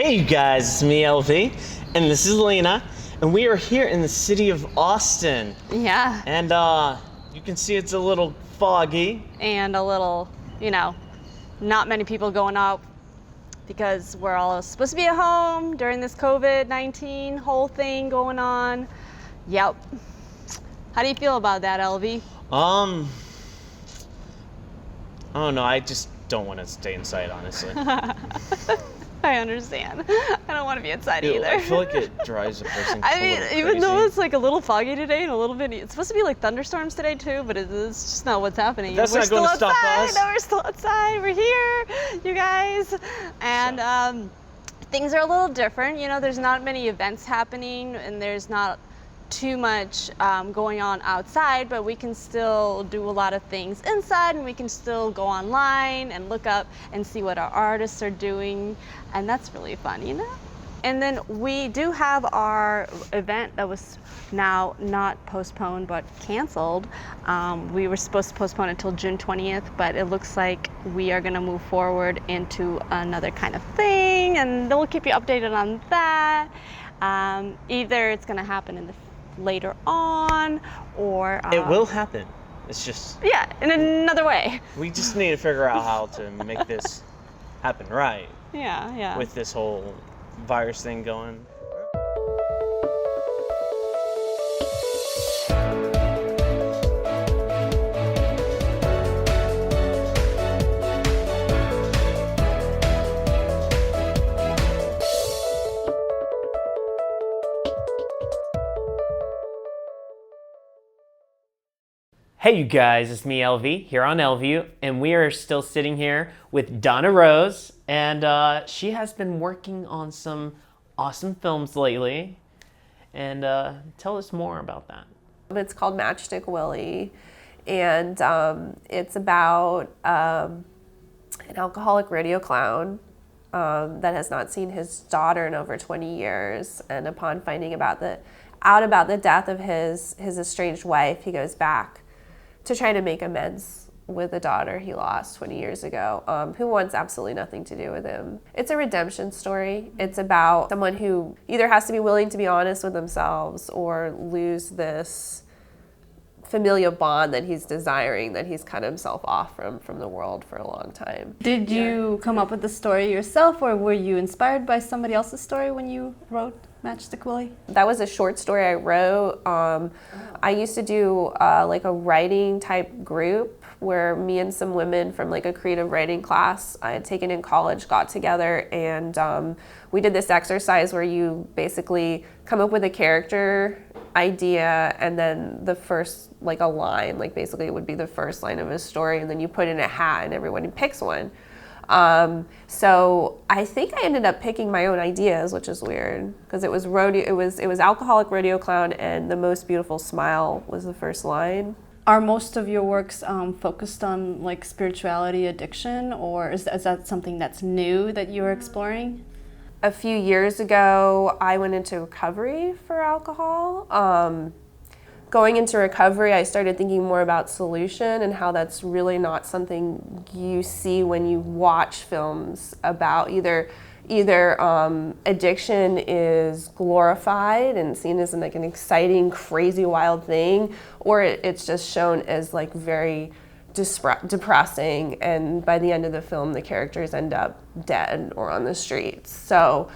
Hey you guys, it's me LV, and this is Lena, and we are here in the city of Austin. Yeah. And you can see it's a little foggy. And a little, not many people going out because we're all supposed to be at home during this COVID-19 whole thing going on. Yep. How do you feel about that, LV? I don't know, I just don't want to stay inside, honestly. I understand. I don't want to be inside either. I feel like it drives a person even though it's like a little foggy today and a little bit, it's supposed to be like thunderstorms today too, but it's just not what's happening. That's not going to stop us. No, we're still outside. We're here, you guys. And things are a little different. There's not many events happening and there's not too much going on outside, but we can still do a lot of things inside, and we can still go online and look up and see what our artists are doing, and that's really fun, And then we do have our event that was now not postponed but canceled. We were supposed to postpone until June 20th, but it looks like we are going to move forward into another kind of thing, and we'll keep you updated on that. Either it's going to happen in the later on, or it will happen. It's just in another way. We just need to figure out how to make this happen right. Yeah. With this whole virus thing going. Hey you guys, it's me LV here on LView, and we are still sitting here with Donna Rose, and she has been working on some awesome films lately, and tell us more about that. It's called Matchstick Willie, and it's about an alcoholic rodeo clown that has not seen his daughter in over 20 years, and upon finding out about the death of his estranged wife, he goes back to try to make amends with a daughter he lost 20 years ago, who wants absolutely nothing to do with him. It's a redemption story. It's about someone who either has to be willing to be honest with themselves or lose this familial bond that he's desiring, that he's cut himself off from the world for a long time. Did you come up with the story yourself, or were you inspired by somebody else's story when you wrote Matchstick Willie? That was a short story I wrote. I used to do like a writing type group where me and some women from like a creative writing class I had taken in college got together, and we did this exercise where you basically come up with a character idea, and then the first, like a line, like basically it would be the first line of a story, and then you put in a hat and everyone picks one. So I think I ended up picking my own ideas, which is weird because it was alcoholic rodeo clown, and the most beautiful smile was the first line. Are most of your works focused on like spirituality, addiction, or is that something that's new that you're exploring? A few years ago, I went into recovery for alcohol. Going into recovery, I started thinking more about solution and how that's really not something you see when you watch films about either addiction is glorified and seen as like an exciting, crazy, wild thing, or it's just shown as like very depressing, and by the end of the film the characters end up dead or on the streets. So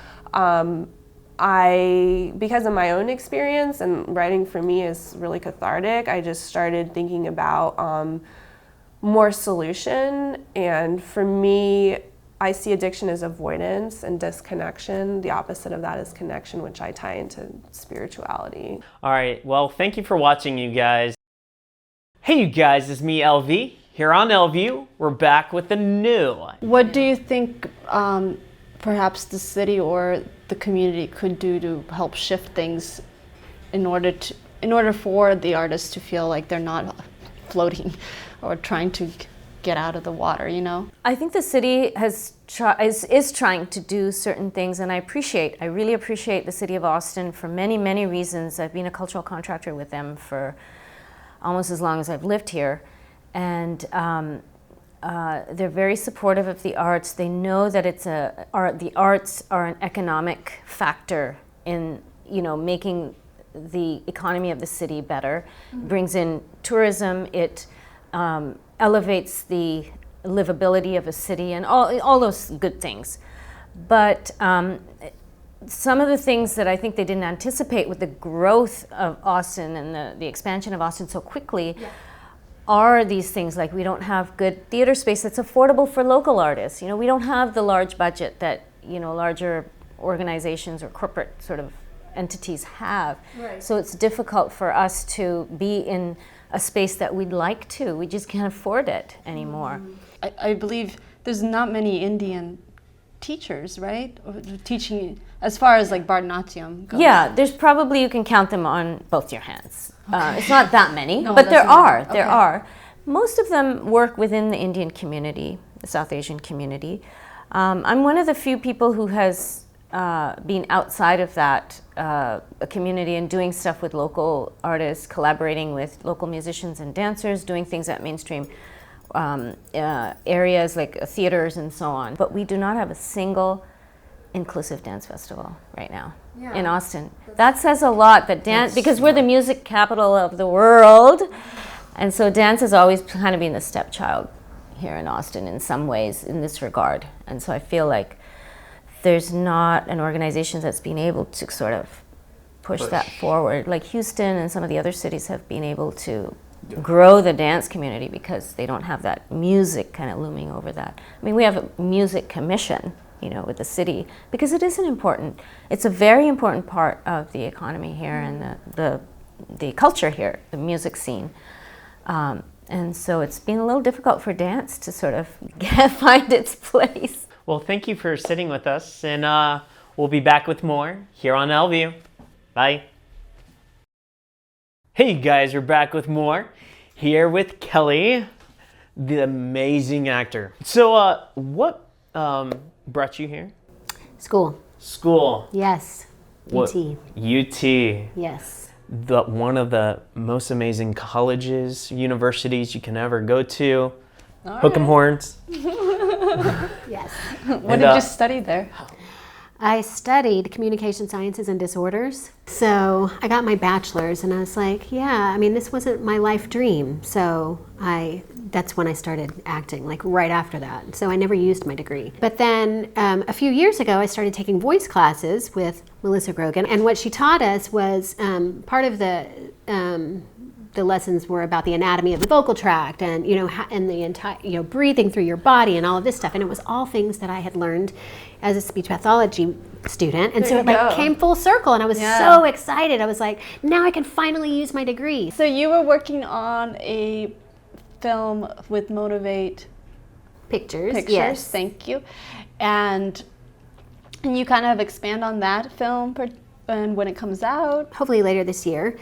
because of my own experience, and writing for me is really cathartic, I just started thinking about more solution. And for me, I see addiction as avoidance and disconnection. The opposite of that is connection, which I tie into spirituality. All right, well, thank you for watching, you guys. Hey you guys, it's me LV here on LView. We're back with the new. What do you think perhaps the city or the community could do to help shift things in order for the artists to feel like they're not floating or trying to get out of the water, I think the city is trying to do certain things, and I really appreciate the city of Austin for many, many reasons. I've been a cultural contractor with them for almost as long as I've lived here, and they're very supportive of the arts. They know that the arts are an economic factor in, making the economy of the city better. It brings in tourism. It elevates the livability of a city and all those good things. But some of the things that I think they didn't anticipate with the growth of Austin and the expansion of Austin so quickly are these things like we don't have good theater space that's affordable for local artists. We don't have the large budget that, larger organizations or corporate sort of entities have. Right. So it's difficult for us to be in a space that we'd like to. We just can't afford it anymore. I believe there's not many Indian teachers, right? Teaching as far as like Bharatanatyam goes. Yeah, there's probably, you can count them on both your hands. It's not that many, No, but there are. Okay. Are. Most of them work within the Indian community, the South Asian community. I'm one of the few people who has been outside of that community and doing stuff with local artists, collaborating with local musicians and dancers, doing things at mainstream areas like theaters and so on. But we do not have a single inclusive dance festival right now in Austin. That says a lot, that dance, because we're the music capital of the world, and so dance has always kind of been the stepchild here in Austin in some ways in this regard. And so I feel like there's not an organization that's been able to sort of push that forward. Like Houston and some of the other cities have been able to grow the dance community because they don't have that music kind of looming over that. I mean, we have a music commission, with the city, because it's a very important part of the economy here and the culture here, the music scene. And so it's been a little difficult for dance to sort of find its place. Well, thank you for sitting with us, and we'll be back with more here on LView. Bye. Hey guys, we're back with more here with Kelly, the amazing actor. So what brought you here? School. Yes. What? UT. Yes. One of the most amazing colleges, universities you can ever go to. Hook 'em horns. Yes. What did you study there? I studied communication sciences and disorders. So I got my bachelor's and I was like, this wasn't my life dream. So that's when I started acting, like right after that. So I never used my degree. But then a few years ago, I started taking voice classes with Melissa Grogan. And what she taught us was part of the lessons were about the anatomy of the vocal tract and, and the entire, breathing through your body and all of this stuff. And it was all things that I had learned as a speech pathology student. And so it came full circle and I was so excited. I was like, now I can finally use my degree. So you were working on a film with Motivate Pictures. Yes. Thank you. And you kind of expand on that film and when it comes out? Hopefully later this year.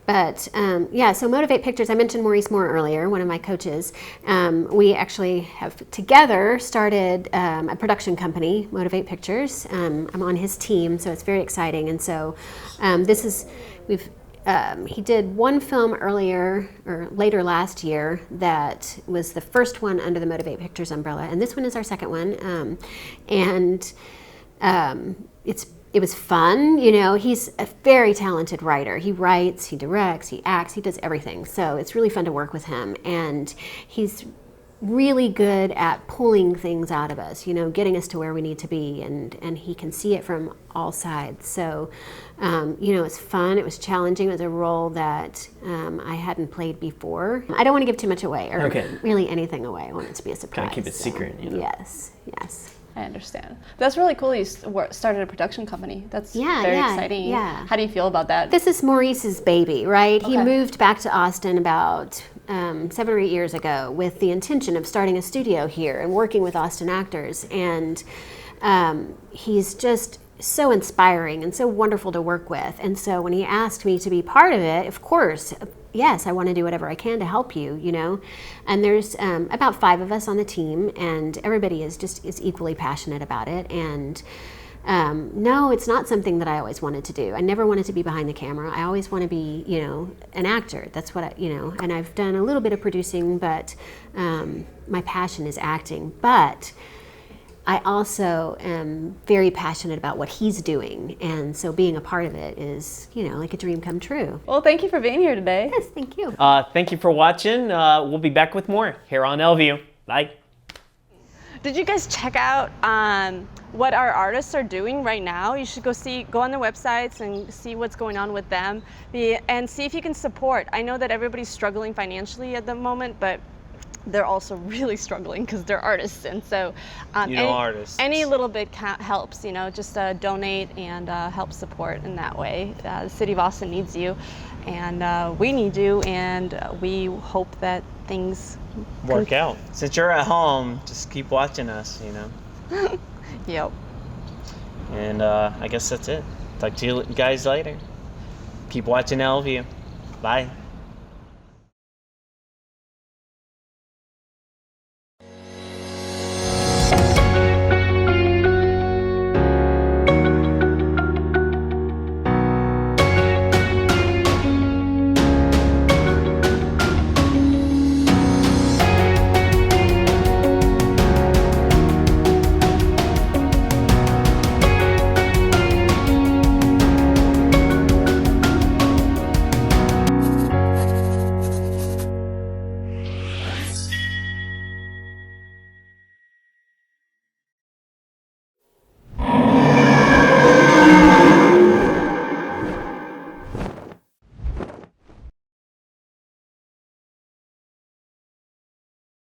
But so Motivate Pictures, I mentioned Maurice Moore earlier, one of my coaches. We actually have together started a production company, Motivate Pictures. I'm on his team, so it's very exciting. And so he did one film later last year that was the first one under the Motivate Pictures umbrella. And this one is our second one. It was fun, he's a very talented writer. He writes, he directs, he acts, he does everything. So it's really fun to work with him. And he's really good at pulling things out of us, getting us to where we need to be. And he can see it from all sides. So, it's fun. It was challenging. It was a role that I hadn't played before. I don't want to give too much away or really anything away. I want it to be a surprise. Kind of keep it secret. Yes. I understand. That's really cool. You started a production company. That's very exciting. Yeah. How do you feel about that? This is Maurice's baby, right? Okay. He moved back to Austin about 7 or 8 years ago with the intention of starting a studio here and working with Austin actors. And he's just so inspiring and so wonderful to work with. And so when he asked me to be part of it, of course, yes, I want to do whatever I can to help you, And there's about 5 of us on the team, and everybody is equally passionate about it. And no, it's not something that I always wanted to do. I never wanted to be behind the camera. I always want to be, an actor. That's what and I've done a little bit of producing, but my passion is acting. But I also am very passionate about what he's doing, and so being a part of it is, like a dream come true. Well, thank you for being here today. Yes, thank you. Thank you for watching. We'll be back with more here on LView. Bye. Did you guys check out what our artists are doing right now? You should go on their websites and see what's going on with them, and see if you can support. I know that everybody's struggling financially at the moment, but they're also really struggling because they're artists, and so artists. Any little bit helps. Just donate and help support in that way. The city of Austin needs you, and we need you, and we hope that things Work out. Since you're at home, just keep watching us, Yep. And I guess that's it. Talk to you guys later. Keep watching LView. Bye.